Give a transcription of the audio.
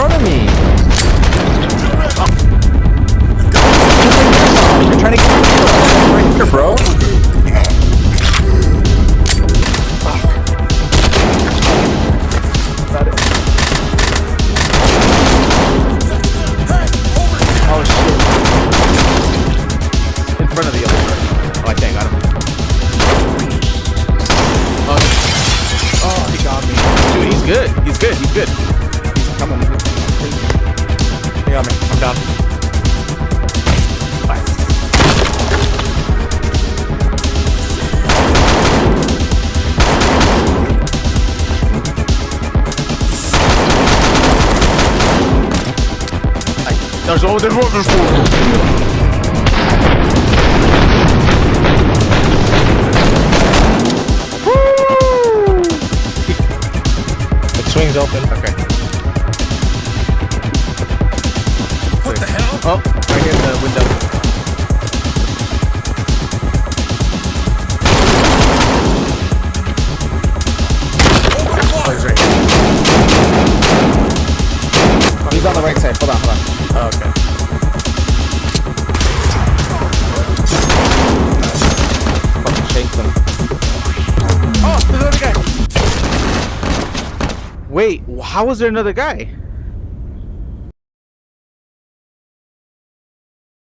front of me. You're trying to get me right here, bro. Oh shit. In front of the other person. Oh, I think I got him. Oh, he got me. Dude, he's good. He's good. He's good. He's coming. He got me. I'm down. Bye. There's all the water. Swings open. Okay. What the hell? Oh, right here in the window. Oh, he's right here. He's on the right side. Hold on, hold on. Oh, okay. Fucking shake them. Oh, there's another guy. Wait, how was there another guy?